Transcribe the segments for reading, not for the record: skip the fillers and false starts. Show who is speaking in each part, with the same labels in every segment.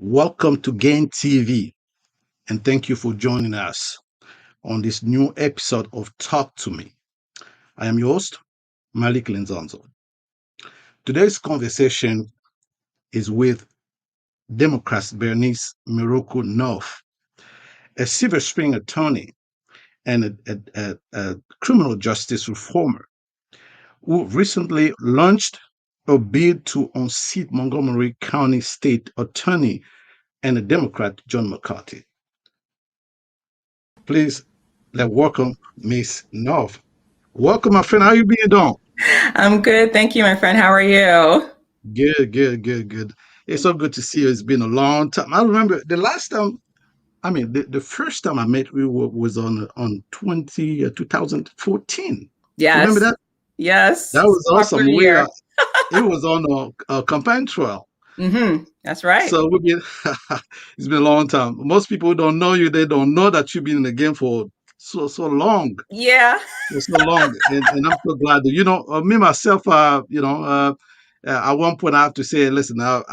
Speaker 1: Welcome to Gain TV, and thank you for joining us on this new episode of Talk to Me. I am your host, Malik Lenzonzo. Today's conversation is with Democrat Bernice Mireku-North, a Silver Spring attorney and a criminal justice reformer who recently launched a bid to unseat Montgomery County State Attorney and a Democrat, John McCarthy. Please let welcome Miss North. Welcome, my friend. How you being doing?
Speaker 2: I'm good. Thank you, my friend. How are you?
Speaker 1: Good. It's so good to see you. It's been a long time. I remember the last time, the first time I met you was on 2014. Remember
Speaker 2: Yes.
Speaker 1: that?
Speaker 2: Yes.
Speaker 1: That was
Speaker 2: So after
Speaker 1: awesome.
Speaker 2: a year.
Speaker 1: It was on a campaign trail.
Speaker 2: That's right.
Speaker 1: So we've been, it's been a long time. Most people who don't know you, they don't know that you've been in the game for so long.
Speaker 2: Yeah.
Speaker 1: For so long, and I'm so glad that me myself. At one point I have to say, listen, I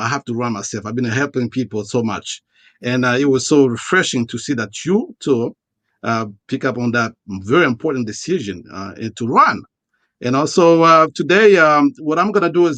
Speaker 1: have to run myself. I've been helping people so much, and it was so refreshing to see that you too pick up on that very important decision to run. And also today, what I'm gonna do is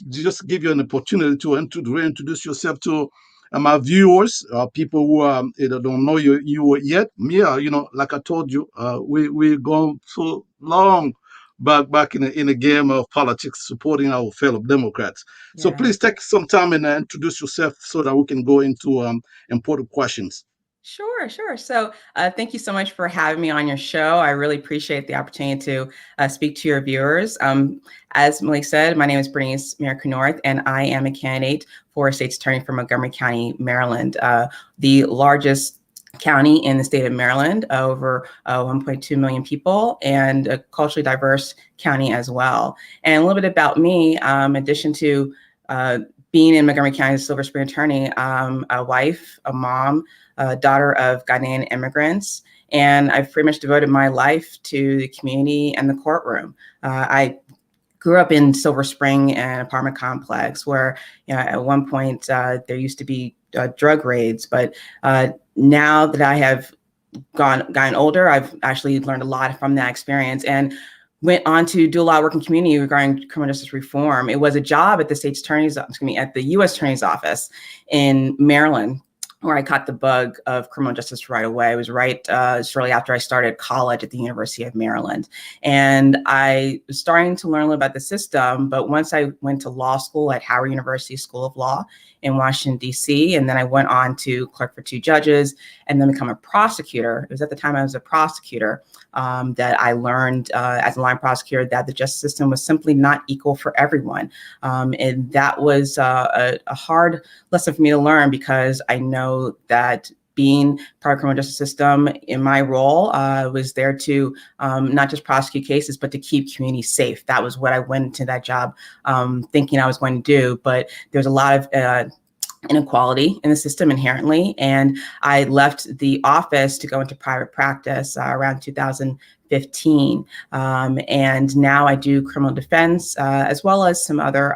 Speaker 1: just give you an opportunity to reintroduce yourself to my viewers, people who don't know you yet. Me, like I told you, we gone so long back in the game of politics, supporting our fellow Democrats. So
Speaker 2: Yeah.
Speaker 1: please take some time and introduce yourself so that we can go into important questions.
Speaker 2: Sure. So thank you so much for having me on your show. I really appreciate the opportunity to speak to your viewers. As Malik said, my name is Bernice Mireku-North, and I am a candidate for state's attorney for Montgomery County, Maryland, the largest county in the state of Maryland, over 1.2 million people, and a culturally diverse county as well. And a little bit about me, in addition to being in Montgomery County as a Silver Spring attorney, a wife, a mom, daughter of Ghanaian immigrants, and I've pretty much devoted my life to the community and the courtroom. I grew up in Silver Spring, an apartment complex where, at one point there used to be drug raids, but now that I have gotten older, I've actually learned a lot from that experience and went on to do a lot of work in community regarding criminal justice reform. It was a job at the state's attorney's, at the U.S. Attorney's Office in Maryland, where I caught the bug of criminal justice right away. It was right shortly after I started college at the University of Maryland. And I was starting to learn a little about the system, but once I went to law school at Howard University School of Law in Washington, D.C., and then I went on to clerk for two judges and then become a prosecutor. It was at the time I was a prosecutor that I learned as a line prosecutor that the justice system was simply not equal for everyone. And that was a hard lesson for me to learn, because I know that being part of the criminal justice system in my role was there to not just prosecute cases, but to keep communities safe. That was what I went into that job thinking I was going to do. But there's a lot of inequality in the system inherently. And I left the office to go into private practice around 2015. And now I do criminal defense as well as some other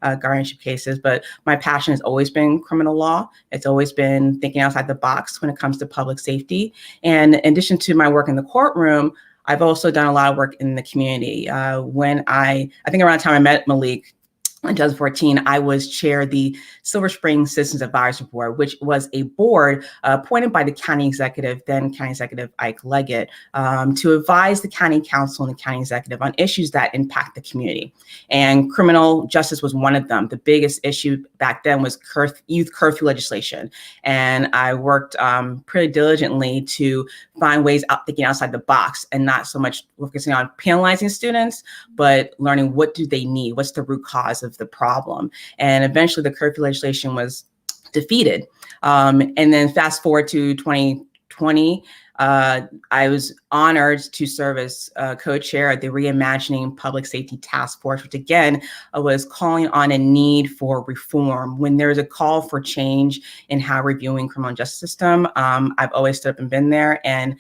Speaker 2: guardianship cases. But my passion has always been criminal law. It's always been thinking outside the box when it comes to public safety. And in addition to my work in the courtroom, I've also done a lot of work in the community. When I think around the time I met Malik, in 2014, I was chair of the Silver Spring Citizens Advisory Board, which was a board appointed by the county executive, then County Executive Ike Leggett, to advise the county council and the county executive on issues that impact the community. And criminal justice was one of them. The biggest issue back then was youth curfew legislation. And I worked pretty diligently to find ways out, thinking outside the box, and not so much focusing on penalizing students, but learning what do they need, what's the root cause of the problem. And eventually the curfew legislation was defeated. And then fast forward to 2020, I was honored to serve as co-chair of the Reimagining Public Safety Task Force, which again was calling on a need for reform. When there's a call for change in how we're viewing criminal justice system, I've always stood up and been there and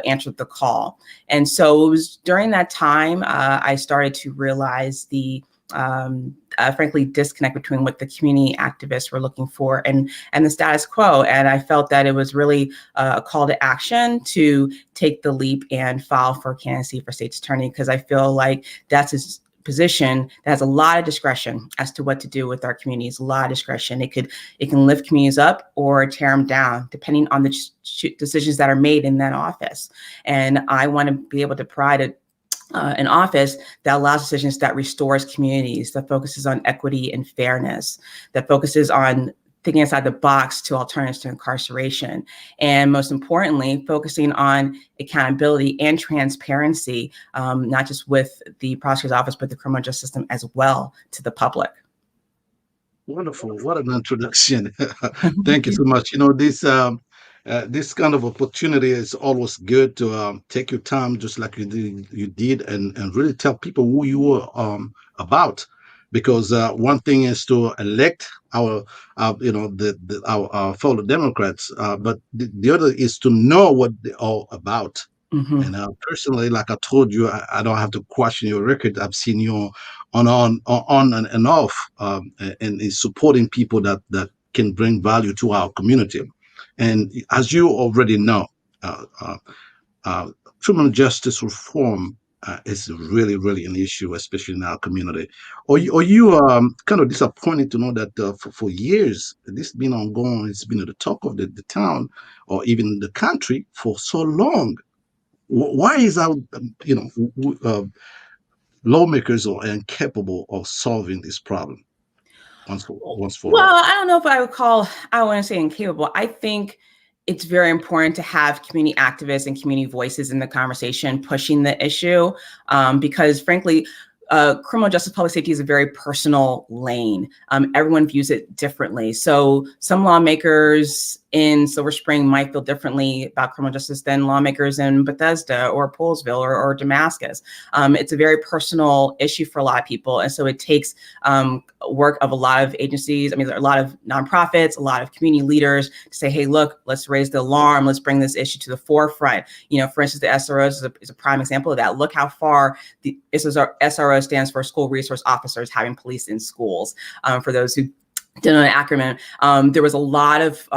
Speaker 2: answered the call. And so it was during that time I started to realize the frankly, disconnect between what the community activists were looking for and the status quo. And I felt that it was really a call to action to take the leap and file for candidacy for state's attorney, because I feel like that's his position that has a lot of discretion as to what to do with our communities. A lot of discretion. It can lift communities up or tear them down, depending on the decisions that are made in that office. And I want to be able to provide an office that allows decisions that restores communities, that focuses on equity and fairness, that focuses on thinking outside the box to alternatives to incarceration. And most importantly, focusing on accountability and transparency, not just with the prosecutor's office, but the criminal justice system as well to the public.
Speaker 1: Wonderful. What an introduction. Thank you so much. This kind of opportunity is always good to take your time, just like you did, and really tell people who you are about. Because one thing is to elect our fellow Democrats, but the other is to know what they're all about.
Speaker 2: Mm-hmm.
Speaker 1: And personally, like I told you, I don't have to question your record. I've seen you on and off, and is supporting people that can bring value to our community. And as you already know, uh, uh, uh, criminal justice reform is really, really an issue, especially in our community. Are you kind of disappointed to know that for years this has been ongoing? It's been at the talk of the town or even the country for so long. Why is our lawmakers are incapable of solving this problem once for
Speaker 2: Well,
Speaker 1: all?
Speaker 2: I don't know if I want to say incapable. I think it's very important to have community activists and community voices in the conversation pushing the issue, because frankly, criminal justice public safety is a very personal lane. Everyone views it differently. So some lawmakers in Silver Spring might feel differently about criminal justice than lawmakers in Bethesda or Poolesville or Damascus. It's a very personal issue for a lot of people. And so it takes work of a lot of agencies. I mean, there are a lot of nonprofits, a lot of community leaders to say, hey, look, let's raise the alarm. Let's bring this issue to the forefront. For instance, the SROs is a prime example of that. Look how far the SRO stands for School Resource Officers, having police in schools. For those who don't know the acronym, there was a lot of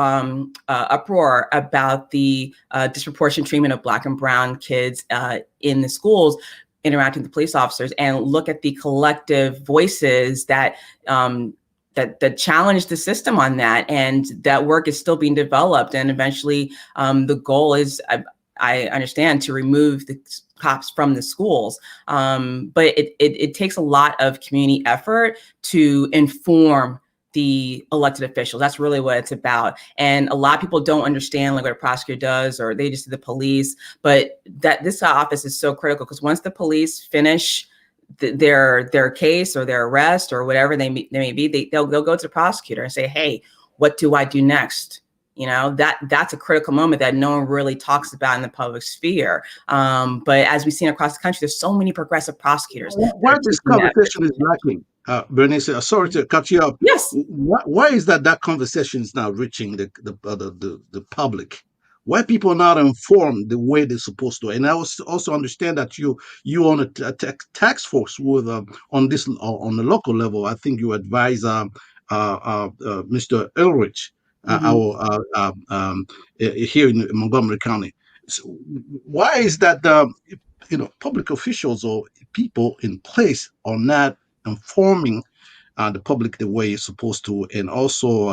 Speaker 2: uproar about the disproportionate treatment of Black and brown kids in the schools interacting with the police officers, and look at the collective voices that challenge the system on that. And that work is still being developed. And eventually the goal is, I understand, to remove the cops from the schools. But it takes a lot of community effort to inform the elected officials. That's really what it's about. And a lot of people don't understand like what a prosecutor does, or they just see the police. But that this office is so critical, because once the police finish their case or their arrest or whatever they may be, they'll go to the prosecutor and say, hey, what do I do next? That's a critical moment that no one really talks about in the public sphere. But as we've seen across the country, there's so many progressive prosecutors.
Speaker 1: Why this conversation is lacking, Bernice? Sorry to cut you off.
Speaker 2: Yes.
Speaker 1: Why is that conversation is now reaching the public? Why people are not informed the way they're supposed to? And I also understand that you on a task force with on this on the local level. I think you advise Mr. Ulrich, here in Montgomery County. So why is that public officials or people in place are not informing the public the way it's supposed to, and also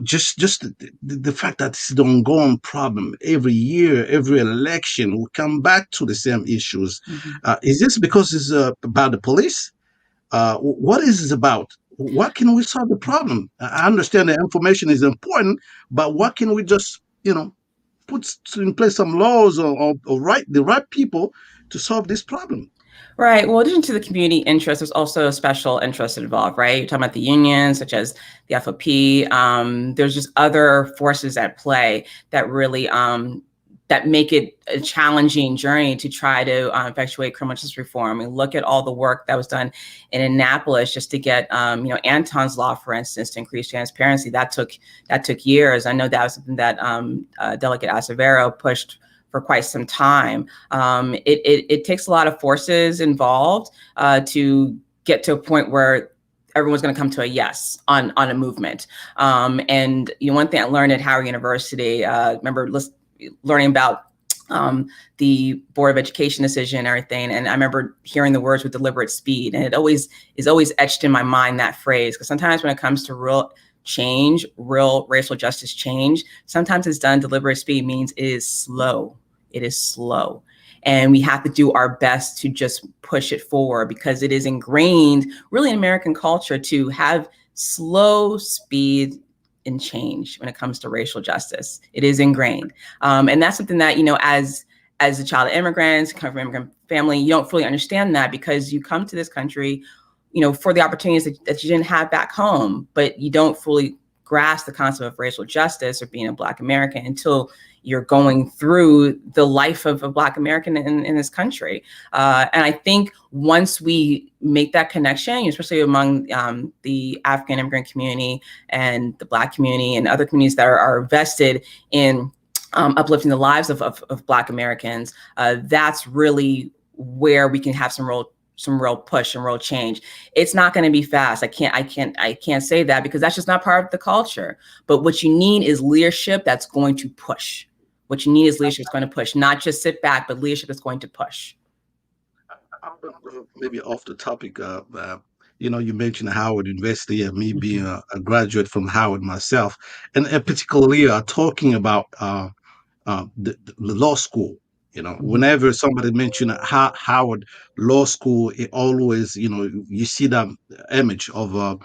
Speaker 1: just the fact that it's the ongoing problem every year, every election, we come back to the same issues. Is this because it's about the police? What is this about? What can we solve the problem? I understand that information is important, but what can we just put in place some laws or the right people to solve this problem?
Speaker 2: Right. Well, in addition to the community interest, there's also special interests involved, right? You're talking about the unions, such as the FOP. There's just other forces at play that really that make it a challenging journey to try to effectuate criminal justice reform. I mean, look at all the work that was done in Annapolis just to get, Anton's Law, for instance, to increase transparency. That took years. I know that was something that Delegate Acevero pushed for quite some time. It takes a lot of forces involved to get to a point where everyone's going to come to a yes on a movement. And one thing I learned at Howard University, remember learning about the Board of Education decision and everything. And I remember hearing the words with deliberate speed, and it is always etched in my mind, that phrase, because sometimes when it comes to real change, real racial justice change, sometimes it's done deliberate speed means it is slow. It is slow. And we have to do our best to just push it forward, because it is ingrained really in American culture to have slow speed and change when it comes to racial justice. It is ingrained. And that's something that, as a child of immigrants, come from immigrant family, you don't fully understand that, because you come to this country, for the opportunities that you didn't have back home, but you don't fully grasp the concept of racial justice or being a Black American until you're going through the life of a Black American in this country. And I think once we make that connection, especially among the African immigrant community and the Black community and other communities that are vested in uplifting the lives of Black Americans, that's really where we can have some real push and real change. It's not going to be fast. I can't say that, because that's just not part of the culture. But what you need is leadership that's going to push. What you need is leadership that's going to push, not just sit back, but leadership that's going to push.
Speaker 1: Maybe off the topic, you mentioned Howard University and me being a graduate from Howard myself, and particularly talking about the law school. Whenever somebody mentioned Howard Law School, it always, you see that image of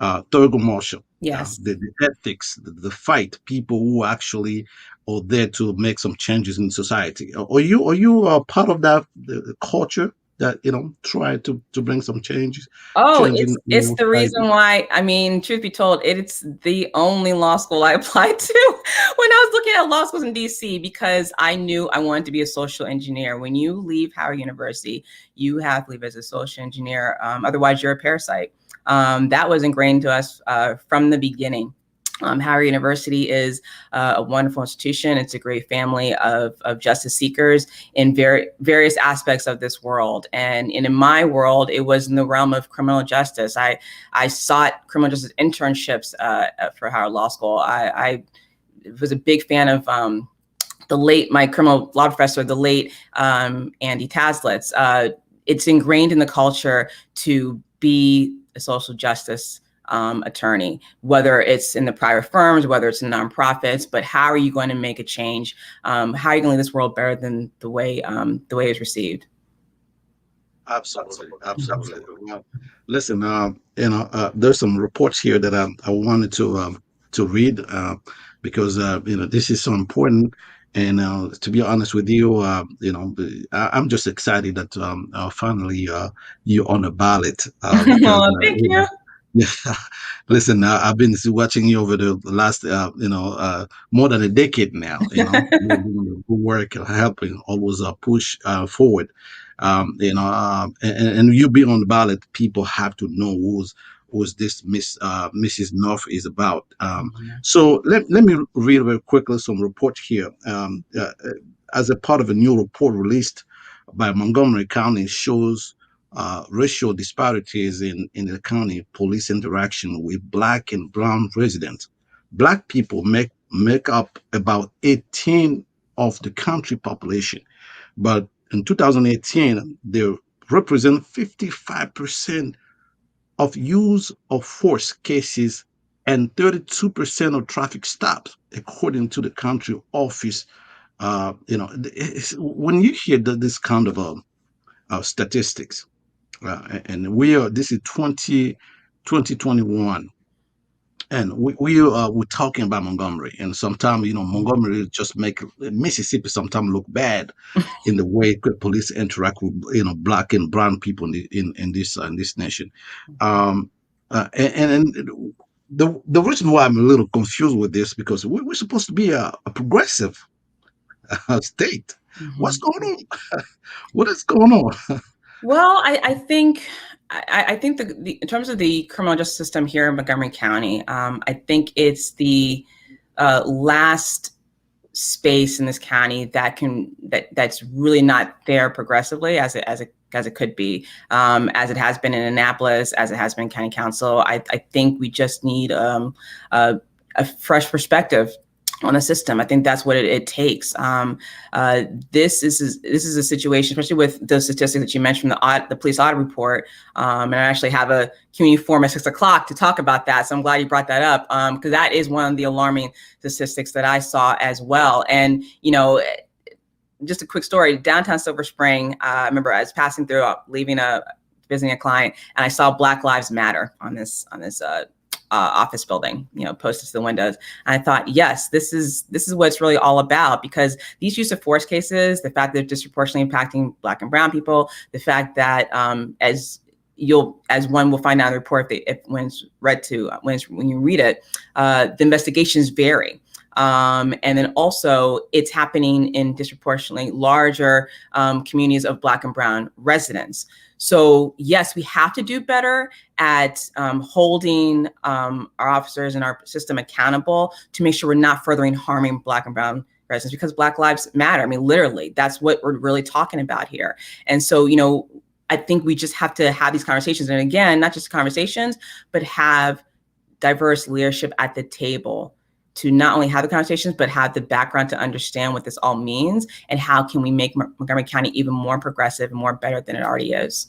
Speaker 1: Thurgood Marshall,
Speaker 2: Yes.
Speaker 1: the ethics, the fight, people who actually are there to make some changes in society. Are you part of that the culture that try to bring some changes,
Speaker 2: Oh,
Speaker 1: change
Speaker 2: it's
Speaker 1: in
Speaker 2: the reason
Speaker 1: society?
Speaker 2: why, truth be told, it's the only law school I applied to when I was looking at law schools in DC, because I knew I wanted to be a social engineer. When you leave Howard University, you have to leave as a social engineer. Otherwise, you're a parasite. That was ingrained to us from the beginning. Howard University is a wonderful institution. It's a great family of justice seekers in various aspects of this world. And in my world, it was in the realm of criminal justice. I sought criminal justice internships for Howard Law School. I was a big fan of my criminal law professor, the late Andy Taslitz. It's ingrained in the culture to be a social justice attorney, whether it's in the private firms, whether it's in nonprofits. But how are you going to make a change? How are you going to leave this world better than the way it's received?
Speaker 1: Absolutely, absolutely. Well, listen, there's some reports here that I wanted to read because this is so important. And to be honest with you, I'm just excited that finally you're on the ballot because
Speaker 2: Oh, thank you.
Speaker 1: yeah. Listen, I've been watching you over the last more than a decade now. You're doing the good work, helping always push forward and you being on the ballot, people have to know who's this Mrs. North is about. So let me read very quickly some report here. As a part of a new report released by Montgomery County, shows racial disparities in the county police interaction with Black and brown residents. Black people make up about 18 of the country population, but in 2018, they represent 55% of use of force cases and 32% of traffic stops, according to the country office. When you hear this kind of statistics, and this is 2021, and we're talking about Montgomery, and sometimes Montgomery just make Mississippi sometimes look bad in the way police interact with Black and brown people in this nation. Um, and the reason why I'm a little confused with this, because we're supposed to be a progressive state. What's
Speaker 2: Mhm.
Speaker 1: going on? What is going on?
Speaker 2: Well, I think in terms of the criminal justice system here in Montgomery County, I think it's the last space in this county that's really not there progressively as it could be, as it has been in Annapolis, as it has been in county council. I think we just need a fresh perspective on the system. I think that's what it takes. This is a situation, especially with those statistics that you mentioned from the police audit report. And I actually have a community forum at 6:00 to talk about that. So I'm glad you brought that up, because that is one of the alarming statistics that I saw as well. And just a quick story: downtown Silver Spring. I remember I was passing through, visiting a client, and I saw Black Lives Matter on this office building, posted to the windows. And I thought, yes, this is what it's really all about, because these use of force cases, the fact that they're disproportionately impacting Black and Brown people, the fact that as one will find out in the report, when you read it, the investigations vary. And then also it's happening in disproportionately larger communities of Black and Brown residents. So yes, we have to do better at holding our officers and our system accountable to make sure we're not furthering harming Black and Brown residents, because Black lives matter. I mean, literally, that's what we're really talking about here. And so, I think we just have to have these conversations. And again, not just conversations, but have diverse leadership at the table to not only have the conversations, but have the background to understand what this all means and how can we make Montgomery County even more progressive and more better than it already is.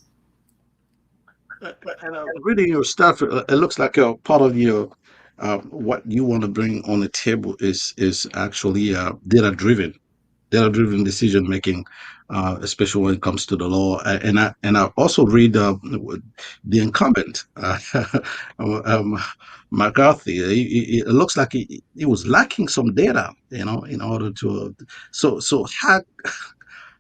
Speaker 1: And reading your stuff, it looks like a part of your what you want to bring on the table is actually data driven decision making, especially when it comes to the law. And I also read the incumbent, um, McCarthy. It looks like he was lacking some data, in order to. So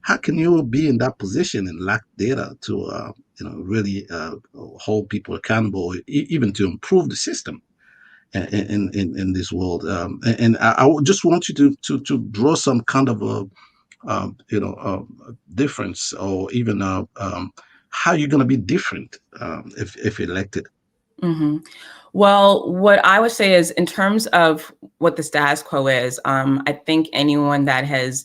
Speaker 1: how can you be in that position and lack data to really hold people accountable, even to improve the system in this world? And I would just want you to draw some kind of a difference, or even how you're going to be different if elected.
Speaker 2: Mm-hmm. Well, what I would say is, in terms of what the status quo is, I think anyone that has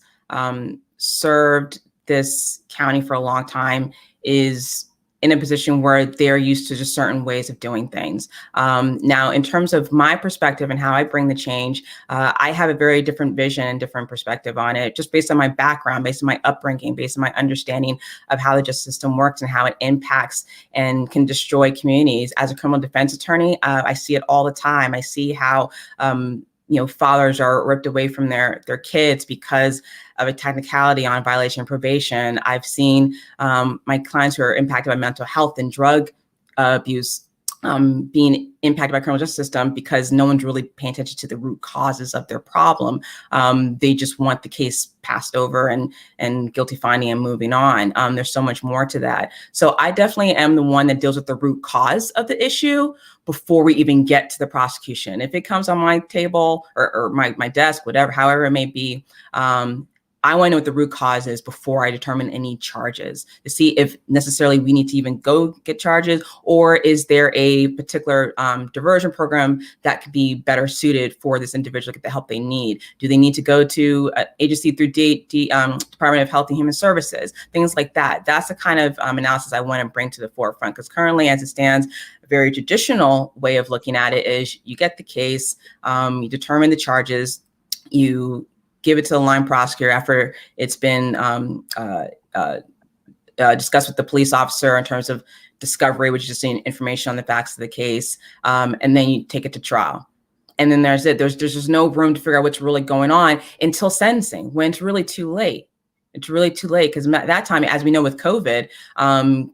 Speaker 2: served this county for a long time is in a position where they're used to just certain ways of doing things. Now, in terms of my perspective and how I bring the change, I have a very different vision and different perspective on it, just based on my background, based on my upbringing, based on my understanding of how the justice system works and how it impacts and can destroy communities. As a criminal defense attorney, I see it all the time. I see how fathers are ripped away from their kids because of a technicality on violation of probation. I've seen my clients who are impacted by mental health and drug abuse being impacted by criminal justice system because no one's really paying attention to the root causes of their problem. They just want the case passed over and guilty finding and moving on. There's so much more to that. So I definitely am the one that deals with the root cause of the issue before we even get to the prosecution. If it comes on my table or my desk, however it may be, I want to know what the root cause is before I determine any charges, to see if necessarily we need to even go get charges, or is there a particular diversion program that could be better suited for this individual to get the help they need? Do they need to go to an agency through Department of Health and Human Services? Things like that. That's the kind of analysis I want to bring to the forefront, because currently, as it stands, a very traditional way of looking at it is you get the case, you determine the charges, you give it to the line prosecutor after it's been discussed with the police officer in terms of discovery, which is just information on the facts of the case, and then you take it to trial. And then there's it. There's just no room to figure out what's really going on until sentencing, when it's really too late. It's really too late, because at that time, as we know with COVID,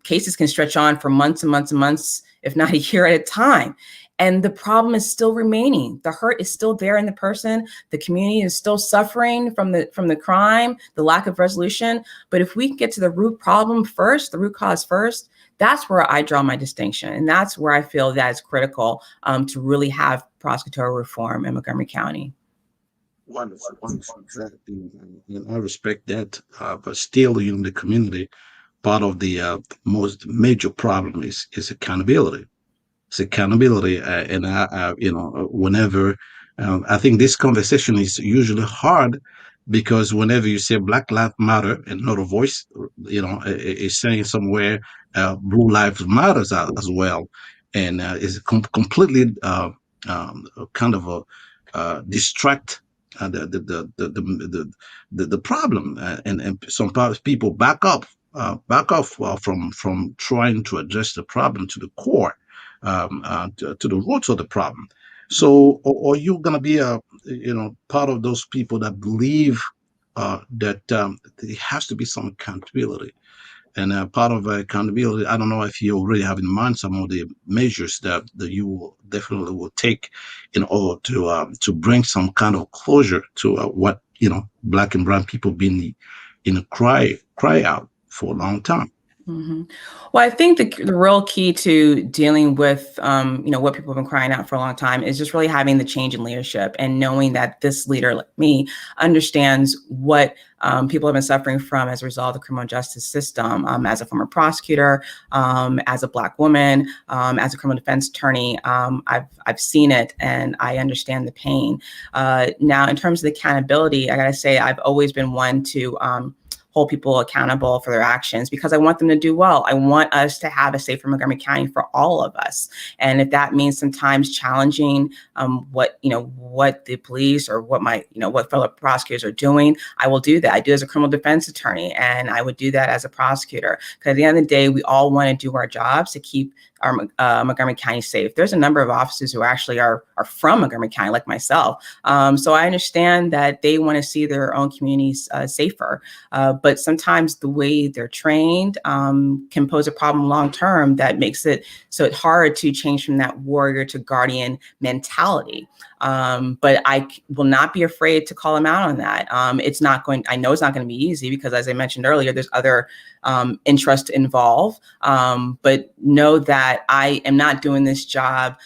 Speaker 2: cases can stretch on for months and months and months, if not a year at a time. And the problem is still remaining. The hurt is still there in the person. The community is still suffering from the crime, the lack of resolution. But if we can get to the root problem first, the root cause first, that's where I draw my distinction. And that's where I feel that is critical to really have prosecutorial reform in Montgomery County.
Speaker 1: Wonderful, wonderful, exactly. And I respect that. But still, in the community, part of the most major problem is accountability. It's accountability, and whenever I think this conversation is usually hard because whenever you say Black Lives Matter, another voice, is saying somewhere Blue Lives Matters as well, and is completely kind of a distract the problem, and some people back off from trying to address the problem to the core, to the roots of the problem. So, or you gonna be part of those people that believe that there has to be some accountability, and part of accountability, I don't know if you already have in mind some of the measures that you will definitely will take in order to bring some kind of closure to what black and brown people been in a cry out for a long time.
Speaker 2: hmm Well, I think the real key to dealing with, what people have been crying out for a long time is just really having the change in leadership and knowing that this leader, like me, understands what people have been suffering from as a result of the criminal justice system. As a former prosecutor, as a Black woman, as a criminal defense attorney, I've seen it and I understand the pain. Now, in terms of the accountability, I gotta say I've always been one to hold people accountable for their actions because I want them to do well. I want us to have a safer Montgomery County for all of us. And if that means sometimes challenging what the police or what fellow prosecutors are doing, I will do that. I do as a criminal defense attorney, and I would do that as a prosecutor. Because at the end of the day, we all want to do our jobs to keep our Montgomery County safe. There's a number of officers who actually are from Montgomery County, like myself. So I understand that they want to see their own communities safer. But sometimes the way they're trained can pose a problem long term that makes it so it's hard to change from that warrior to guardian mentality. But I will not be afraid to call them out on that. I know it's not going to be easy because, as I mentioned earlier, there's other interest involved. But know that I am not doing this job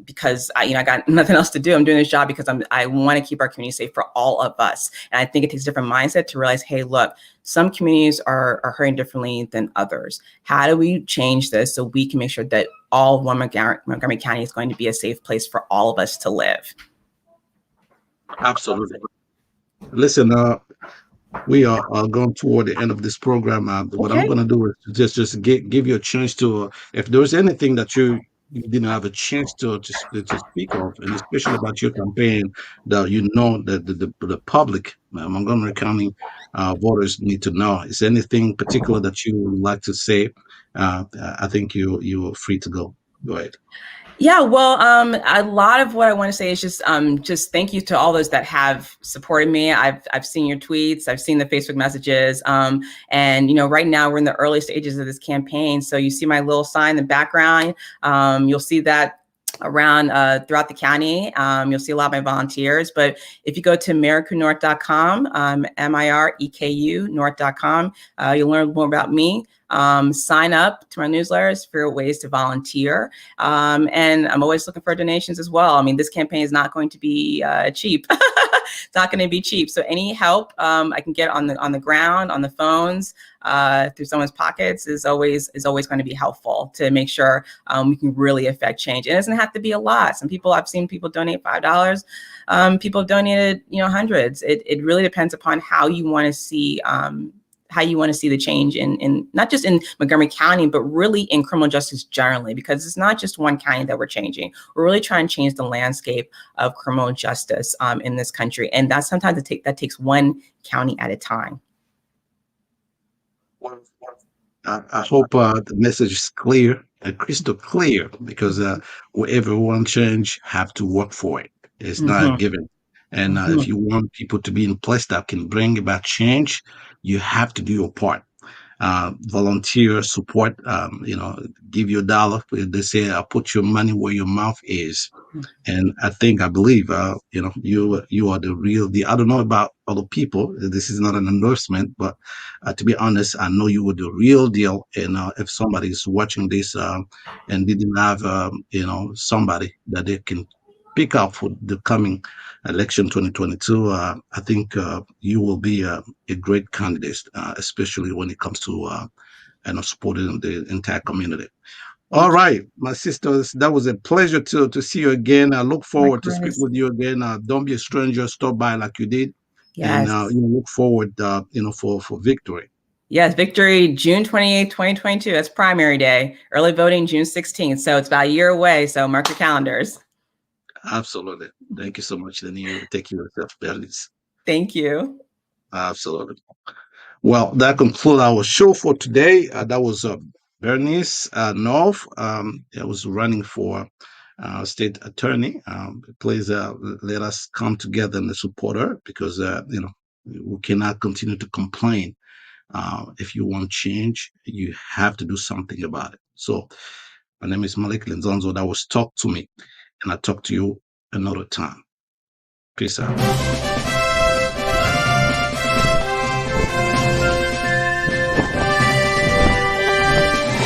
Speaker 2: because I got nothing else to do. I'm doing this job because I want to keep our community safe for all of us. And I think it takes a different mindset to realize, hey, look, some communities are hurting differently than others. How do we change this so we can make sure that all of Montgomery County is going to be a safe place for all of us to live?
Speaker 1: Absolutely. Listen, we are going toward the end of this program. What I'm
Speaker 2: Okay.
Speaker 1: going to do is just give you a chance to, if there's anything that you didn't have a chance to speak of, and especially about your campaign, that that the public, Montgomery County voters need to know. Is there anything particular that you would like to say? I think you are free to go. Go ahead.
Speaker 2: Yeah, well, a lot of what I want to say is just thank you to all those that have supported me. I've seen your tweets, I've seen the Facebook messages, and right now we're in the early stages of this campaign. So you see my little sign in the background. You'll see that around throughout the county. You'll see a lot of my volunteers. But if you go to mireku-north.com, Mireku north.com, you'll learn more about me. Sign up to my newsletters, figure out ways to volunteer. And I'm always looking for donations as well. I mean, this campaign is not going to be cheap. It's not going to be cheap. So any help I can get on the ground, on the phones, through someone's pockets is always going to be helpful to make sure we can really affect change. It doesn't have to be a lot. I've seen people donate $5. People have donated, hundreds. It really depends upon how you want to see the change in not just in Montgomery County, but really in criminal justice generally, because it's not just one county that we're changing. We're really trying to change the landscape of criminal justice in this country. And that's sometimes that takes one county at a time.
Speaker 1: I hope the message is clear, crystal clear, because wherever we want change, have to work for it. It's not a
Speaker 2: Mm-hmm.
Speaker 1: given. And if
Speaker 2: Mm-hmm.
Speaker 1: you want people to be in place that can bring about change, you have to do your part. Volunteer support, give you $1. They say, put your money where your mouth is. And I believe, you are the real deal. I don't know about other people. This is not an endorsement, but to be honest, I know you were the real deal. And if somebody is watching this and didn't have, somebody that they can pick up for the coming election 2022, I think you will be a great candidate, especially when it comes to supporting the entire community. All
Speaker 2: Thank you.
Speaker 1: right, my sisters, that was a pleasure to see you again. I look forward to speak
Speaker 2: Likewise.
Speaker 1: with you again. Don't be a stranger. Stop by like you did. and
Speaker 2: Yes.
Speaker 1: look forward, for victory.
Speaker 2: Yes, victory June 28th, 2022. That's primary day. Early voting June 16th. So it's about a year away. So mark your calendars.
Speaker 1: Absolutely. Thank you so much. Then you take care of yourself, Bernice.
Speaker 2: Thank you.
Speaker 1: Absolutely. Well, that concludes our show for today. That was Bernice North. I was running for state attorney. Please let us come together and support her because we cannot continue to complain. If you want change, you have to do something about it. So, my name is Malik Lenzonzo. That was Talk to Me, and I'll talk to you another time. Peace out.